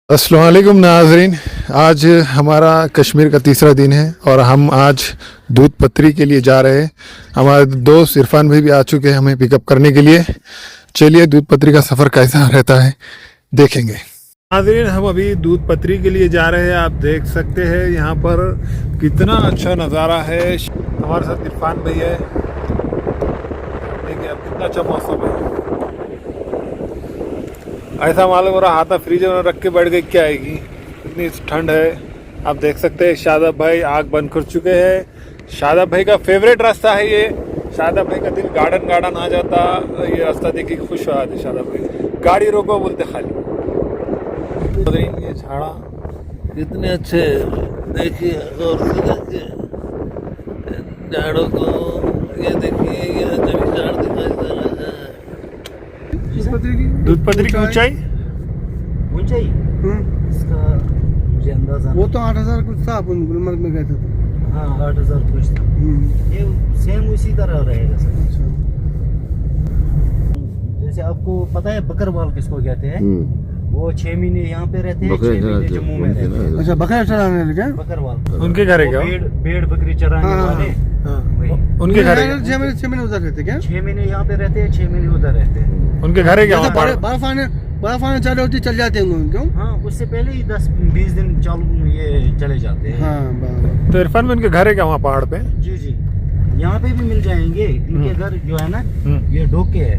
अस्सलाम वालेकुम नाज़रीन। आज हमारा कश्मीर का तीसरा दिन है और हम आज दूध पत्री के लिए जा रहे हैं। हमारे दोस्त इरफान भाई भी आ चुके हैं हमें पिकअप करने के लिए। चलिए दूध पत्री का सफ़र कैसा रहता है देखेंगे। नाज़रीन हम अभी दूध पत्री के लिए जा रहे हैं। आप देख सकते हैं यहाँ पर कितना अच्छा नज़ारा है। हमारे साथ इरफान भाई है। देखिए अब कितना अच्छा मौसम है। ऐसा मालूम हो रहा हाथ फ्रीजर में रख के बैठ गई क्या आएगी, इतनी ठंड है। आप देख सकते हैं शादाब भाई आग बंद कर चुके हैं। शादाब भाई का फेवरेट रास्ता है ये। शादाब भाई का दिल गार्डन गार्डन आ जाता ये रास्ता देख के खुश हो जाते शादाब भाई। गाड़ी रोको बोलते खाली। ये झाड़ा कितने अच्छे देखिए गौर से देखिए झाड़ों को। ये देखिए ये जब झाड़ दिखाई दे रहा है। दूध पत्री की ऊंचाई इसका मुझे अंदाजा वो तो 8,000 कुछ था। अपन गुलमर्ग में गए थे तो। हाँ 8,000 कुछ था। ये सेम उसी तरह रहेगा सर। जैसे आपको पता है बकरवाल किसको कहते हैं? वो 6 महीने यहाँ पे रहते हैं, 6 महीने जम्मू में रहते हैं। अच्छा बकरा चराने लगे बकरवाल उनके घर है क्या? भेड़ बकरी चराने वाले उनके घर है। 6 महीने उधर रहते क्या? 6 महीने यहाँ पे रहते हैं, 6 महीने उधर रहते हैं। उनके घर है क्या? बर्फ आने चालू होती चल जाते हैं क्यों? हाँ उससे पहले ही 10-20 दिन चालू ये चले जाते हैं। हाँ तो इरफान में उनके घर है क्या वहाँ पहाड़ पे? जी जी यहाँ पे भी मिल जाएंगे। इनके घर जो है ना ये ढोके है।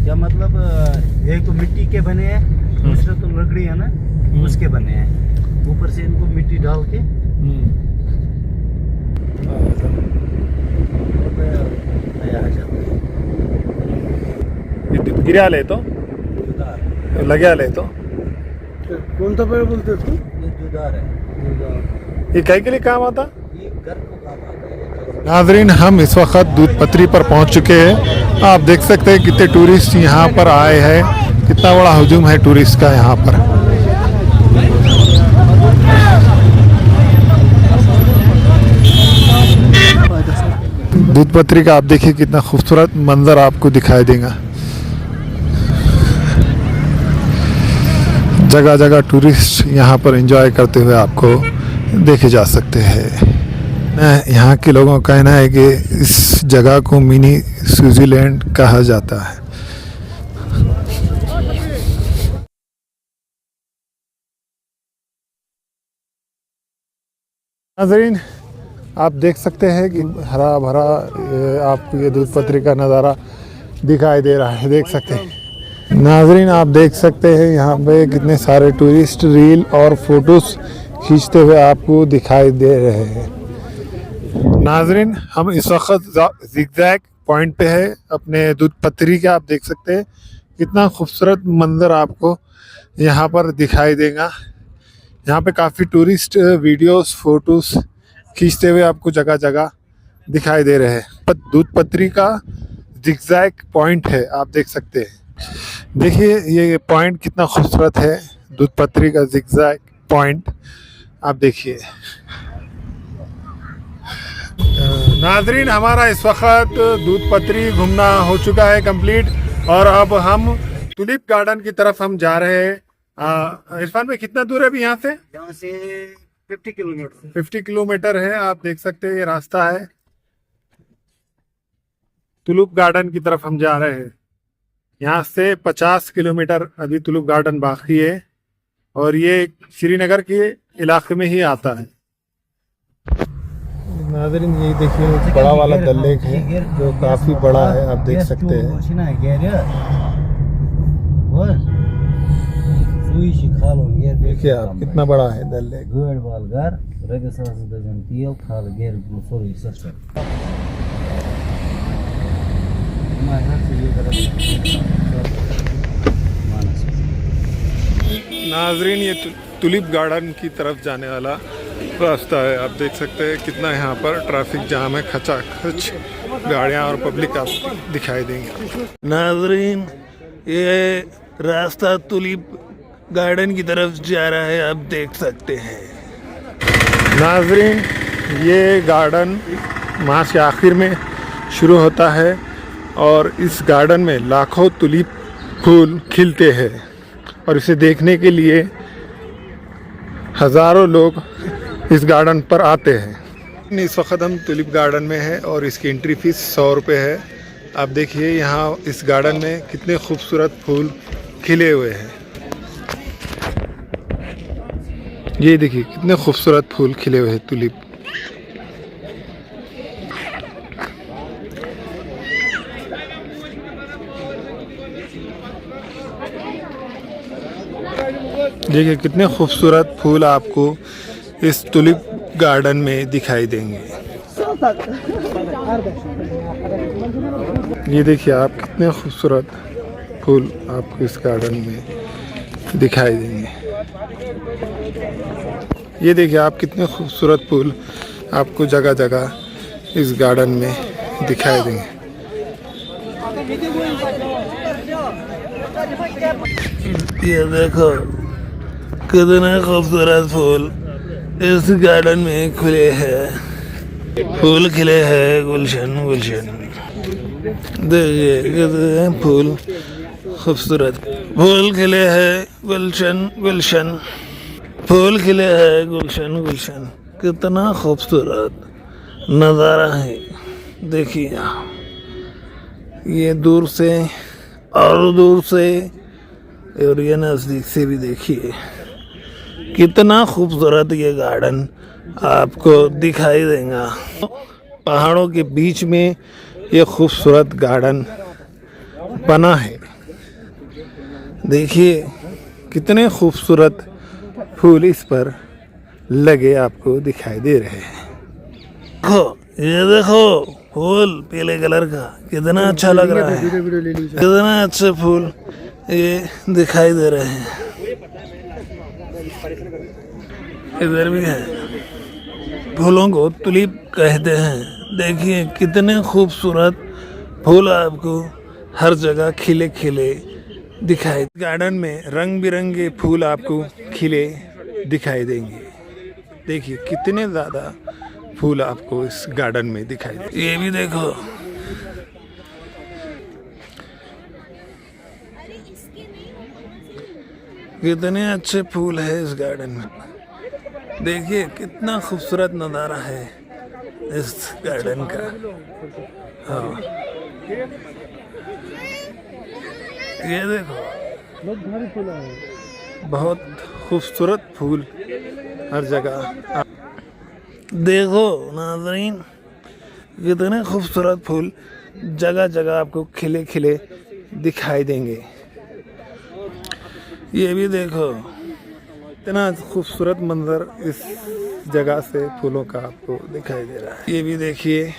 क्या मतलब एक तो मिट्टी के बने हैं, दूसरे तो लकड़ी है ना उसके बने हैं। ऊपर से इनको मिट्टी डाल के गिरा ले तो लगे ले तो कौन सा पेड़ बोलते इसको? ये जुदार है। ये कहीं के लिए काम आता? ये घर को काम आता है। नाजरीन हम इस वक्त दूध पत्री पर पहुंच चुके हैं। आप देख सकते हैं कितने टूरिस्ट यहाँ पर आए हैं। कितना बड़ा हुजूम है टूरिस्ट का यहाँ पर। दूध पत्री का आप देखिए कितना खूबसूरत मंजर आपको दिखाई देगा। जगह जगह टूरिस्ट यहाँ पर एंजॉय करते हुए आपको देखे जा सकते हैं। यहाँ के लोगों का कहना है कि इस जगह को मिनी स्विट्जरलैंड कहा जाता है। नाज़रीन आप देख सकते हैं कि हरा भरा आपको ये दूध पत्री का नज़ारा दिखाई दे रहा है। देख सकते हैं नाज़रीन, आप देख सकते हैं यहाँ पे कितने सारे टूरिस्ट रील और फोटोज़ खींचते हुए आपको दिखाई दे रहे हैं। नाज़रीन हम इस वक्त ज़िगज़ैग पॉइंट पे है अपने दूध पत्री के। आप देख सकते हैं कितना खूबसूरत मंजर आपको यहाँ पर दिखाई देगा। यहाँ पे काफ़ी टूरिस्ट वीडियोस फोटोज़ खींचते हुए आपको जगह जगह दिखाई दे रहे हैं। दूध पत्री का ज़िगज़ैग पॉइंट है, आप देख सकते हैं। देखिए ये पॉइंट कितना खूबसूरत है, दूध पत्री का ज़िगज़ैग पॉइंट आप देखिए। नाज़रीन हमारा इस वक्त दूध पत्री घूमना हो चुका है कंप्लीट और अब हम टुलिप गार्डन की तरफ हम जा रहे हैं। इरफान में कितना दूर है अभी यहाँ से? यहाँ से 50 किलोमीटर। 50 किलोमीटर है। आप देख सकते हैं ये रास्ता है। टुलिप गार्डन की तरफ हम जा रहे हैं। यहाँ से 50 किलोमीटर अभी टुलिप गार्डन बाकी है और ये श्रीनगर के इलाके में ही आता है। नाज़रीन ये देखिए बड़ा वाला डल लेक है जो काफी बड़ा है, आप देख सकते हैं। देखिए आप कितना बड़ा है डल लेक। नाज़रीन ये टुलिप गार्डन की तरफ जाने वाला रास्ता है। आप देख सकते हैं कितना यहाँ पर ट्रैफिक जाम है। खचाखच गाड़ियाँ और पब्लिक आपको दिखाई देंगे। नाज़रीन ये रास्ता टुलिप गार्डन की तरफ जा रहा है, आप देख सकते हैं। नाज़रीन ये गार्डन मार्च के आखिर में शुरू होता है और इस गार्डन में लाखों टुलिप फूल खिलते हैं। और इसे देखने के लिए हज़ारों लोग इस गार्डन पर आते हैं। इस वक्त हम टुलिप गार्डन में हैं और इसकी एंट्री फीस 100 रुपये है। आप देखिए यहाँ इस गार्डन में कितने खूबसूरत फूल खिले हुए हैं। ये देखिए कितने खूबसूरत फूल खिले हुए हैं टुलिप। देखिए कितने खूबसूरत फूल आपको इस टुलिप गार्डन में दिखाई देंगे। ये देखिए आप कितने खूबसूरत फूल आपको इस गार्डन में दिखाई देंगे। ये देखिए आप कितने खूबसूरत फूल आपको जगह जगह इस गार्डन में दिखाई देंगे। ये देखो कितने खूबसूरत फूल इस गार्डन में खुले हैं। फूल खिले हैं गुलशन गुलशन। देखिए कितने फूल खूबसूरत फूल खिले हैं गुलशन गुलशन। फूल खिले हैं गुलशन गुलशन। कितना खूबसूरत नज़ारा है। देखिए ये दूर से और दूर से और ये नज़दीक से भी देखिए कितना खूबसूरत ये गार्डन आपको दिखाई देगा। पहाड़ों के बीच में ये खूबसूरत गार्डन बना है। देखिए कितने खूबसूरत फूल इस पर लगे आपको दिखाई दे रहे हैं। ये देखो फूल पीले कलर का कितना अच्छा लग रहा है। कितना अच्छे फूल ये दिखाई दे रहे हैं। इधर भी है। फूलों को टुलिप कहते हैं। देखिए कितने खूबसूरत फूल आपको हर जगह खिले खिले दिखाई। गार्डन में रंग बिरंगे फूल आपको खिले दिखाई देंगे। देखिए कितने ज़्यादा फूल आपको इस गार्डन में दिखाई दे। ये भी देखो कितने अच्छे फूल है इस गार्डन में। देखिए कितना खूबसूरत नज़ारा है इस गार्डन का। हाँ ये देखो बहुत खूबसूरत फूल हर जगह। देखो नाज़रीन कितने खूबसूरत फूल जगह जगह आपको खिले खिले दिखाई देंगे। ये भी देखो इतना खूबसूरत मंजर इस जगह से फूलों का आपको दिखाई दे रहा है। ये भी देखिए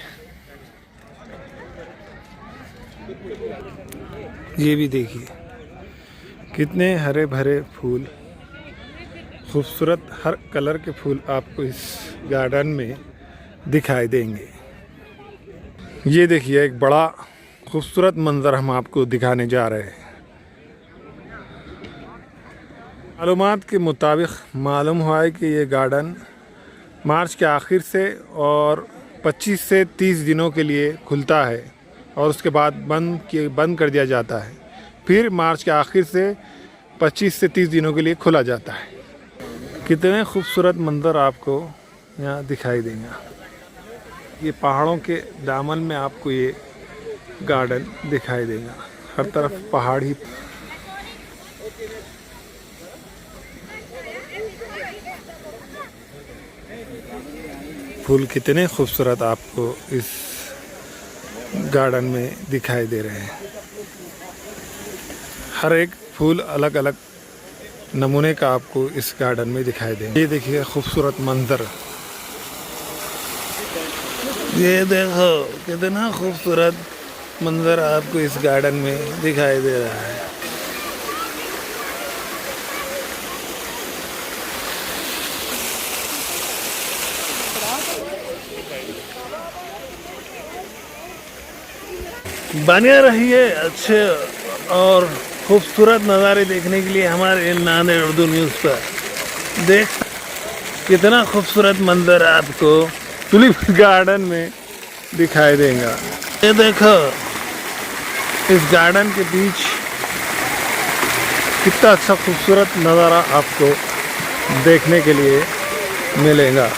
ये भी देखिए कितने हरे भरे फूल खूबसूरत हर कलर के फूल आपको इस गार्डन में दिखाई देंगे। ये देखिए एक बड़ा खूबसूरत मंजर हम आपको दिखाने जा रहे हैं। मालूमात के मुताबिक मालूम हुआ है कि ये गार्डन मार्च के आखिर से और 25 से 30 दिनों के लिए खुलता है और उसके बाद बंद कर दिया जाता है। फिर मार्च के आखिर से 25 से 30 दिनों के लिए खोला जाता है। कितने खूबसूरत मंजर आपको यहाँ दिखाई देगा। ये पहाड़ों के दामन में आपको ये गार्डन दिखाई देगा। हर तरफ पहाड़ ही। फूल कितने खूबसूरत आपको इस गार्डन में दिखाई दे रहे हैं। हर एक फूल अलग अलग नमूने का आपको इस गार्डन में दिखाई देंगे। ये देखिए खूबसूरत मंजर। ये देखो कितना खूबसूरत मंजर आपको इस गार्डन में दिखाई दे रहा है। बने रहिए अच्छे और खूबसूरत नज़ारे देखने के लिए हमारे नांदेड़ उर्दू न्यूज़ पर। देख कितना खूबसूरत मंजर आपको टुलिप गार्डन में दिखाई देगा। ये देखो इस गार्डन के बीच कितना अच्छा खूबसूरत नज़ारा आपको देखने के लिए मिलेगा।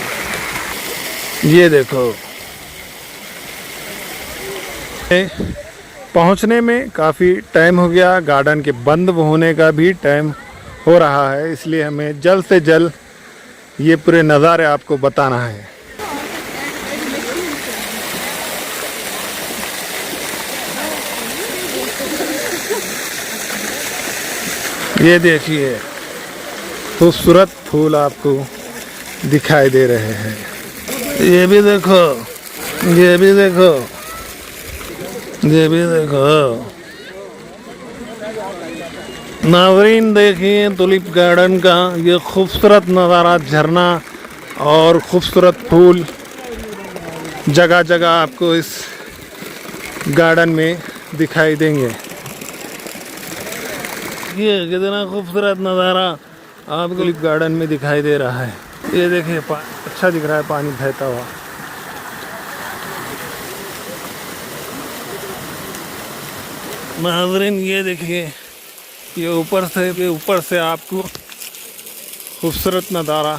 ये देखो, पहुंचने में काफ़ी टाइम हो गया, गार्डन के बंद होने का भी टाइम हो रहा है, इसलिए हमें जल्द से जल्द ये पूरे नज़ारे आपको बताना है। ये देखिए खूबसूरत फूल आपको दिखाई दे रहे हैं। ये भी देखो, ये भी देखो, ये भी देखो। नाज़रीन देखिए टुलिप गार्डन का ये खूबसूरत नज़ारा, झरना और खूबसूरत फूल जगह जगह आपको इस गार्डन में दिखाई देंगे। ये कितना खूबसूरत नज़ारा आपको टुलिप गार्डन में दिखाई दे रहा है। ये देखिए अच्छा दिख रहा है पानी बहता हुआ। नाज़रीन ये देखिए, ये ऊपर से आपको खूबसूरत नज़ारा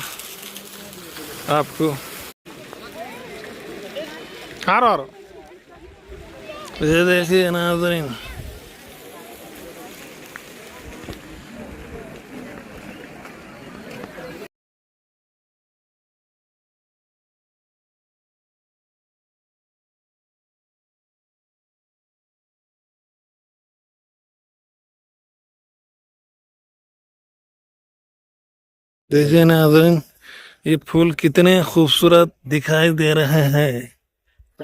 आपको ये देखिए नाज़रीन। देखिए नाज़रीन, ये फूल कितने खूबसूरत दिखाई दे रहे हैं।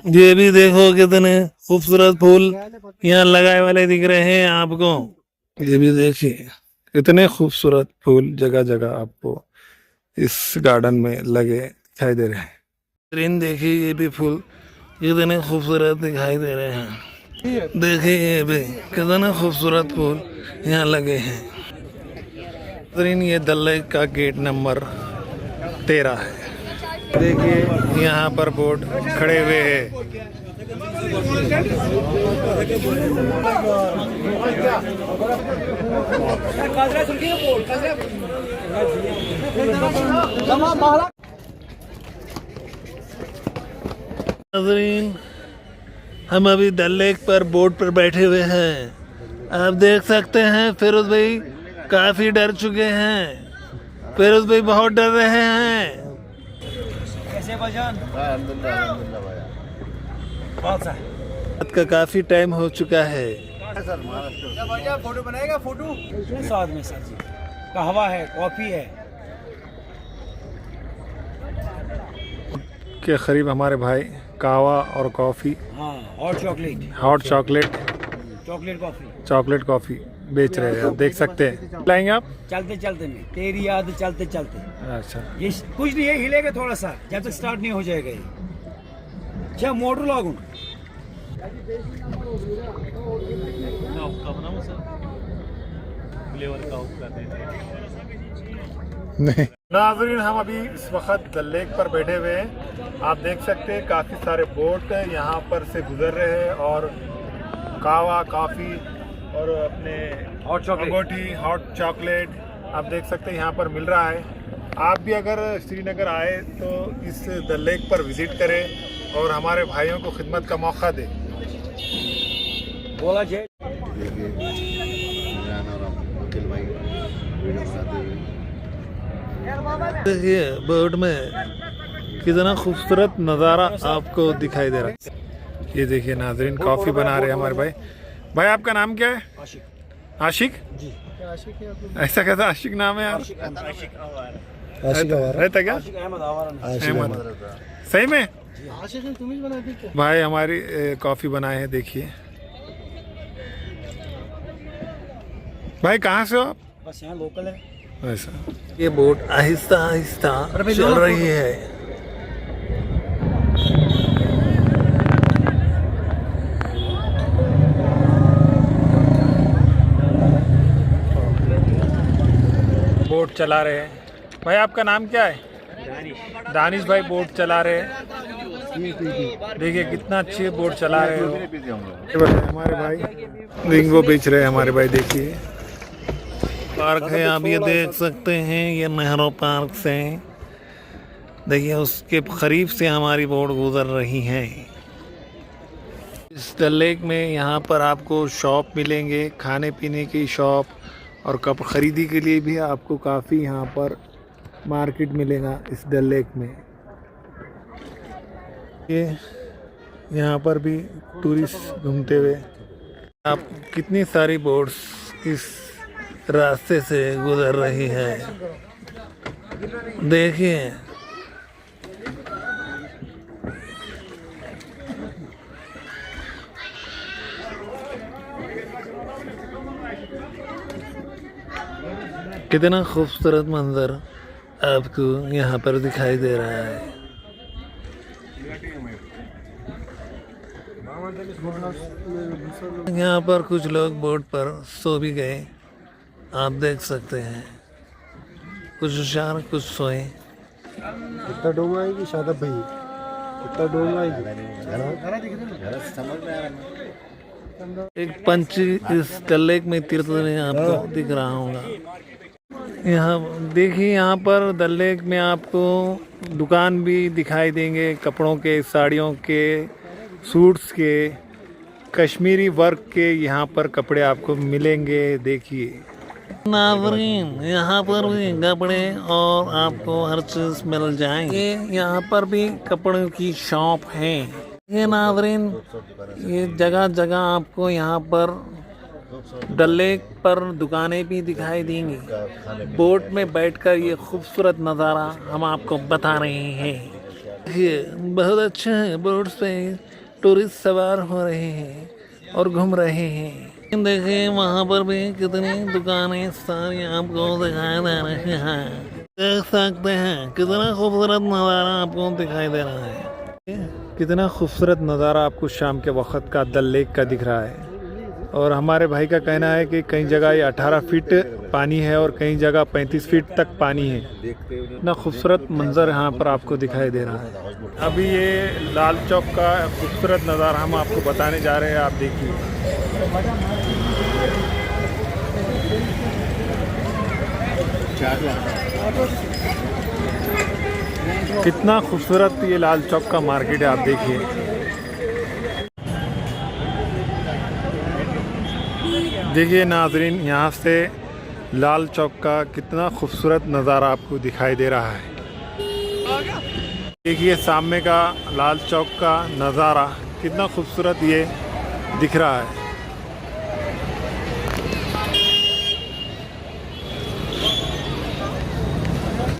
ये भी देखो कितने खूबसूरत फूल यहाँ लगाए वाले दिख रहे हैं आपको। ये भी देखिए कितने खूबसूरत फूल जगह जगह आपको इस गार्डन में लगे दिखाई दे रहे हैं। देखिए ये भी फूल कितने खूबसूरत दिखाई दे रहे हैं। देखिए ये भी कितने खूबसूरत फूल यहाँ लगे हैं। ये डल लेक का गेट नंबर 13 है। देखिए यहाँ पर बोट खड़े हुए हैं। नाज़रीन हम अभी डल लेक पर बोट पर बैठे हुए हैं। आप देख सकते हैं फिरोज भाई काफी डर चुके हैं। फिरोज भाई बहुत डर रहे हैं। कैसे भाईजान? रात का काफी टाइम हो चुका है। सर फोटो बनाएगा? फोटो साथ में सर जी कहवा है, कॉफी है। के करीब हमारे भाई कहवा और कॉफ़ी, हाँ हॉट चॉकलेट, चॉकलेट कॉफ़ी बेच रहे हैं। आप देख सकते हैं। लाएंगे आप? चलते चलते में तेरी याद चलते चलते। अच्छा, ये कुछ नहीं है, हिलेगा थोड़ा सा जब तक स्टार्ट नहीं हो जाएगा ये। क्या मोटर लागू नहीं। नाज़रीन हम अभी इस वक्त डल लेक पर बैठे हुए हैं। आप देख सकते हैं काफ़ी सारे बोट यहाँ पर से गुजर रहे हैं और कहवा, कॉफ़ी और अपने अंगूठी, हॉट चॉकलेट आप देख सकते हैं यहाँ पर मिल रहा है। आप भी अगर श्रीनगर आए तो इस डल लेक पर विज़िट करें और हमारे भाइयों को खिदमत का मौका दें। बोला जय। देखिए बोट में कितना खूबसूरत नज़ारा आपको दिखाई दे रहा है। ये देखिए नाज़रीन कॉफ़ी बना रहे हैं हमारे भाई। भाई आपका नाम क्या है? आशिक। आशिक जी? ऐसा कैसा आशिक नाम है यार? रहता क्या? अहमद। सही में भाई हमारी कॉफ़ी बनाए हैं। देखिए भाई कहाँ से हो आप? बस यहाँ लोकल है। ऐसा ये बोट आहिस्ता आहिस्ता चल रही है। बोट चला रहे हैं। भाई आपका नाम क्या है? दानिश भाई बोट चला रहे हैं। देखिए कितना अच्छी बोट चला रहे हो हमारे भाई। रिंगो बेच रहे हैं हमारे भाई। देखिए पार्क है, आप ये देख सकते हैं, ये नेहरू पार्क से देखिए उसके करीब से हमारी बोट गुजर रही है। इस डल लेक में यहाँ पर आपको शॉप मिलेंगे, खाने पीने की शॉप, और कप खरीदी के लिए भी आपको काफ़ी यहाँ पर मार्केट मिलेगा इस डल लेक में। ये यहाँ पर भी टूरिस्ट घूमते हुए आप कितनी सारी बोट्स इस रास्ते से गुजर रही है, देखिए। कितना खूबसूरत मंजर आपको यहाँ पर दिखाई दे रहा है। यहाँ पर कुछ लोग बोट पर सो भी गए, आप देख सकते हैं। कुछ होशियार, कुछ सोए। कितना डोंगा आएगी शादाब भाई, कितना डोंगा आएगी। एक पंछी इस डल लेक में तीर्थ में आपको दिख रहा होगा। यहाँ देखिए, यहाँ पर डल लेक में आपको दुकान भी दिखाई देंगे, कपड़ों के, साड़ियों के, सूट्स के, कश्मीरी वर्क के यहाँ पर कपड़े आपको मिलेंगे। देखिए नाज़रीन, यहाँ पर भी कपड़े और आपको हर चीज़ मिल जाएंगे। यहाँ पर भी कपड़ों की शॉप है। ये नाज़रीन, ये जगह जगह आपको यहाँ पर डल लेक पर दुकानें भी दिखाई देंगी। बोट में बैठकर ये खूबसूरत नज़ारा हम आपको बता रहे हैं। ये बहुत अच्छा है, बोट से टूरिस्ट सवार हो रहे हैं और घूम रहे हैं। देखिए वहाँ पर भी कितनी दुकानें सारी आपको दिखाई दे रही हैं, देख सकते हैं। कितना खूबसूरत नज़ारा आपको दिखाई दे रहा है। कितना खूबसूरत नज़ारा आपको शाम के वक्त का डल लेक का दिख रहा है। और हमारे भाई का कहना है कि कई जगह ये 18 फीट पानी है और कई जगह 35 फीट तक पानी है। इतना खूबसूरत मंजर यहाँ पर आपको दिखाई दे रहा है। अभी ये लाल चौक का खूबसूरत नज़ारा हम आपको बताने जा रहे हैं, आप देखिए। कितना खूबसूरत ये लाल चौक का मार्केट है, आप देखिए। देखिए नाजरीन, यहाँ से लाल चौक का कितना खूबसूरत नज़ारा आपको दिखाई दे रहा है। देखिए सामने का लाल चौक का नज़ारा कितना खूबसूरत ये दिख रहा है।